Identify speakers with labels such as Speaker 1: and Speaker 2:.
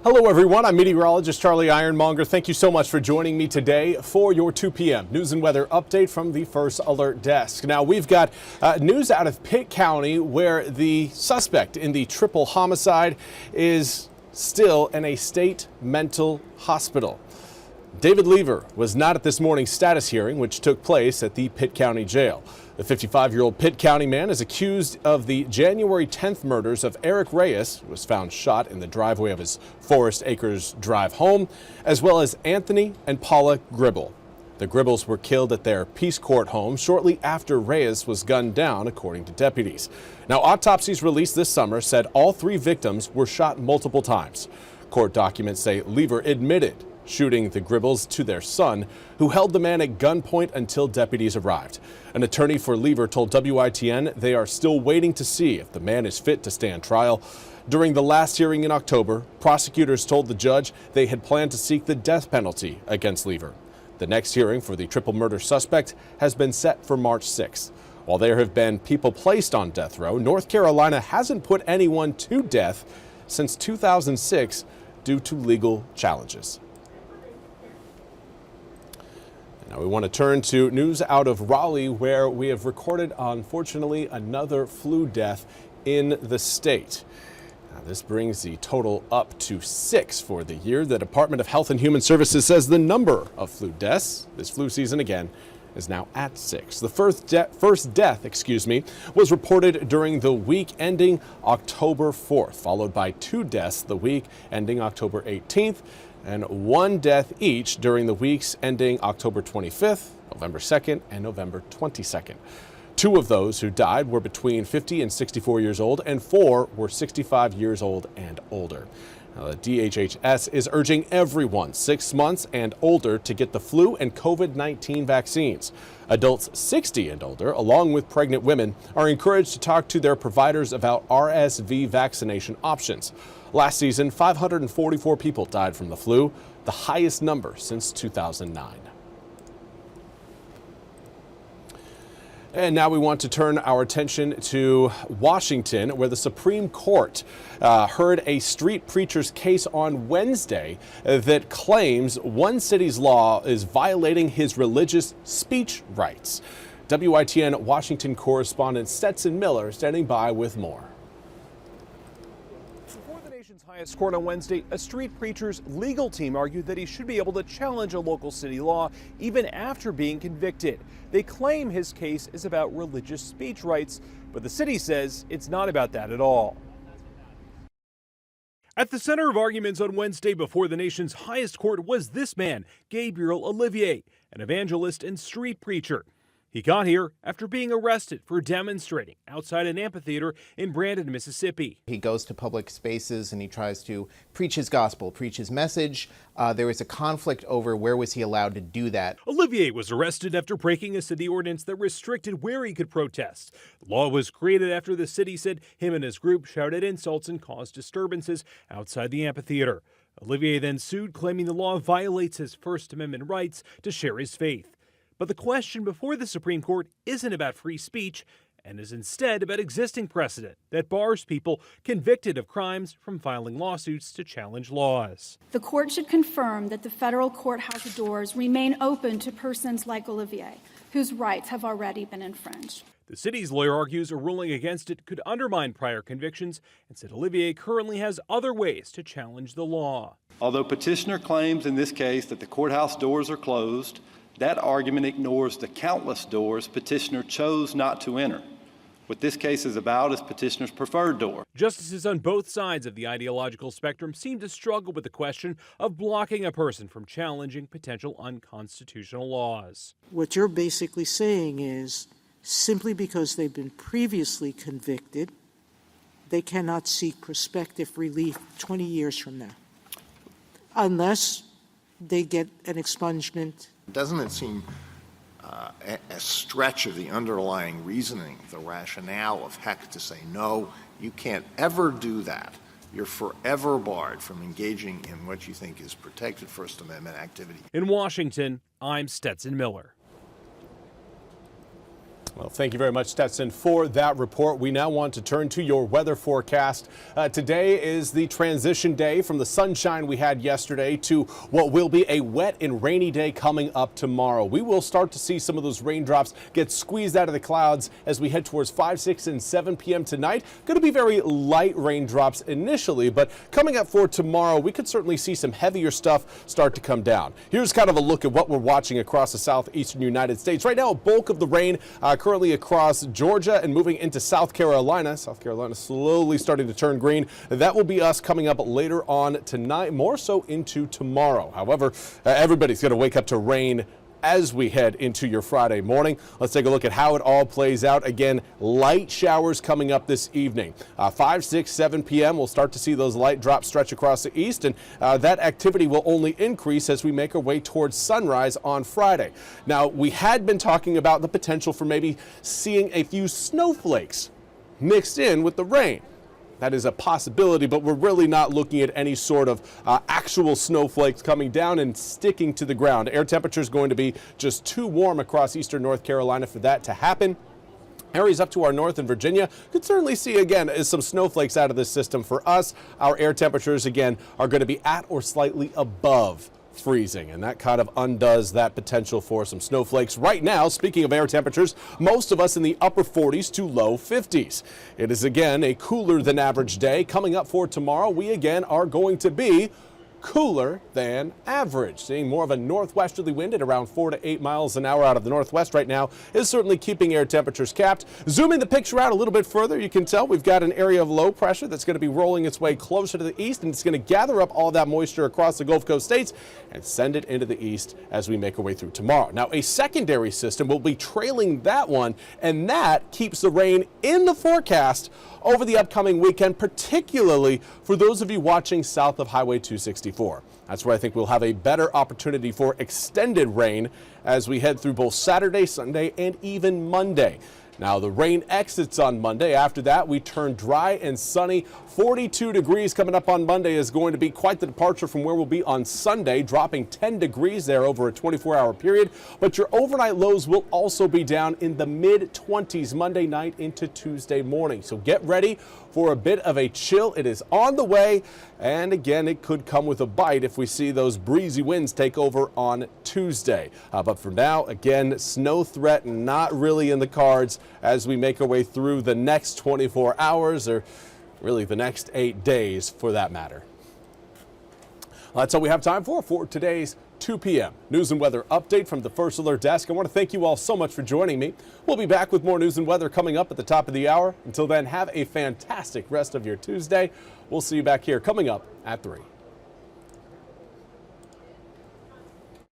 Speaker 1: Hello everyone, I'm meteorologist Charlie Ironmonger. Thank you so much for joining me today for your 2 p.m. news and weather update from the First Alert Desk. Now we've got news out of Pitt County where the suspect in the triple homicide is still in a state mental hospital. David Lever was not at this morning's status hearing, which took place at the Pitt County Jail. The 55-year-old Pitt County man is accused of the January 10th murders of Eric Reyes, who was found shot in the driveway of his Forest Acres Drive home, as well as Anthony and Paula Gribble. The Gribbles were killed at their Peace Court home shortly after Reyes was gunned down, according to deputies. Now, autopsies released this summer said all three victims were shot multiple times. Court documents say Lever admitted shooting the Gribbles to their son, who held the man at gunpoint until deputies arrived. An attorney for Lever told WITN they are still waiting to see if the man is fit to stand trial. During the last hearing in October, prosecutors told the judge they had planned to seek the death penalty against Lever. The next hearing for the triple murder suspect has been set for March 6th. While there have been people placed on death row, North Carolina hasn't put anyone to death since 2006 due to legal challenges. Now we want to turn to news out of Raleigh, where we have recorded, unfortunately, another flu death in the state. Now, this brings the total up to 6 for the year. The Department of Health and Human Services says the number of flu deaths this flu season again is now at 6. The first death, was reported during the week ending October 4th, followed by 2 deaths the week ending October 18th. And 1 death each during the weeks ending October 25th, November 2nd, and November 22nd. 2 of those who died were between 50 and 64 years old, and 4 were 65 years old and older. Now, the DHHS is urging everyone 6 months and older to get the flu and COVID-19 vaccines. Adults 60 and older, along with pregnant women, are encouraged to talk to their providers about RSV vaccination options. Last season, 544 people died from the flu, the highest number since 2009. And now we want to turn our attention to Washington, where the Supreme Court heard a street preacher's case on Wednesday that claims one city's law is violating his religious speech rights. WITN Washington correspondent Stetson Miller standing by with more.
Speaker 2: Highest court on Wednesday, a street preacher's legal team argued that he should be able to challenge a local city law even after being convicted. They claim his case is about religious speech rights, but the city says it's not about that at all. At the center of arguments on Wednesday before the nation's highest court was this man, Gabriel Olivier, an evangelist and street preacher. He got here after being arrested for demonstrating outside an amphitheater in Brandon, Mississippi.
Speaker 3: He goes to public spaces and he tries to preach his gospel, preach his message. There was a conflict over where was he allowed to do that.
Speaker 2: Olivier was arrested after breaking a city ordinance that restricted where he could protest. The law was created after the city said him and his group shouted insults and caused disturbances outside the amphitheater. Olivier then sued, claiming the law violates his First Amendment rights to share his faith. But the question before the Supreme Court isn't about free speech and is instead about existing precedent that bars people convicted of crimes from filing lawsuits to challenge laws.
Speaker 4: The court should confirm that the federal courthouse doors remain open to persons like Olivier, whose rights have already been infringed.
Speaker 2: The city's lawyer argues a ruling against it could undermine prior convictions and said Olivier currently has other ways to challenge the law.
Speaker 5: Although petitioner claims in this case that the courthouse doors are closed, that argument ignores the countless doors petitioner chose not to enter. What this case is about is petitioner's preferred door.
Speaker 2: Justices on both sides of the ideological spectrum seem to struggle with the question of blocking a person from challenging potential unconstitutional laws.
Speaker 6: What you're basically saying is simply because they've been previously convicted, they cannot seek prospective relief 20 years from now, unless they get an expungement.
Speaker 7: Doesn't it seem a stretch of the underlying reasoning, the rationale of Heck to say, no, you can't ever do that. You're forever barred from engaging in what you think is protected First Amendment activity.
Speaker 2: In Washington, I'm Stetson Miller.
Speaker 1: Well, thank you very much, Stetson, for that report. We now want to turn to your weather forecast. Today is the transition day from the sunshine we had yesterday to what will be a wet and rainy day coming up tomorrow. We will start to see some of those raindrops get squeezed out of the clouds as we head towards 5, 6, and 7 p.m. tonight. Going to be very light raindrops initially, but coming up for tomorrow, we could certainly see some heavier stuff start to come down. Here's kind of a look at what we're watching across the southeastern United States. Right now, a bulk of the rain currently across Georgia and moving into South Carolina. South Carolina slowly starting to turn green. That will be us coming up later on tonight, more so into tomorrow. However, everybody's going to wake up to rain as we head into your Friday morning. Let's take a look at how it all plays out. Again, light showers coming up this evening. 5, 6, 7 p.m. We'll start to see those light drops stretch across the east, and that activity will only increase as we make our way towards sunrise on Friday. Now, we had been talking about the potential for maybe seeing a few snowflakes mixed in with the rain. That is a possibility, but we're really not looking at any sort of actual snowflakes coming down and sticking to the ground. Air temperature is going to be just too warm across eastern North Carolina for that to happen. Areas up to our north in Virginia could certainly see, again, some snowflakes out of this system. For us, our air temperatures, again, are going to be at or slightly above freezing, and that kind of undoes that potential for some snowflakes. Right now, speaking of air temperatures, most of us in the upper 40s to low 50s. It is again a cooler than average day. Coming up for tomorrow, we again are going to be cooler than average. Seeing more of a northwesterly wind at around 4 to 8 miles an hour out of the northwest right now is certainly keeping air temperatures capped. Zooming the picture out a little bit further, you can tell we've got an area of low pressure that's going to be rolling its way closer to the east, and it's going to gather up all that moisture across the Gulf Coast states and send it into the east as we make our way through tomorrow. Now, a secondary system will be trailing that one, and that keeps the rain in the forecast over the upcoming weekend, particularly for those of you watching south of Highway 264. That's where I think we'll have a better opportunity for extended rain as we head through both Saturday, Sunday, and even Monday. Now, the rain exits on Monday. After that, we turn dry and sunny. 42 degrees coming up on Monday is going to be quite the departure from where we'll be on Sunday, dropping 10 degrees there over a 24-hour period. But your overnight lows will also be down in the mid-20s Monday night into Tuesday morning. So get ready for a bit of a chill. It is on the way, and again, it could come with a bite if we see those breezy winds take over on Tuesday. But for now, again, snow threat not really in the cards as we make our way through the next 24 hours, or really the next 8 days for that matter. Well, that's all we have time for today's 2 p.m. news and weather update from the First Alert Desk. I want to thank you all so much for joining me. We'll be back with more news and weather coming up at the top of the hour. Until then, have a fantastic rest of your Tuesday. We'll see you back here coming up at 3.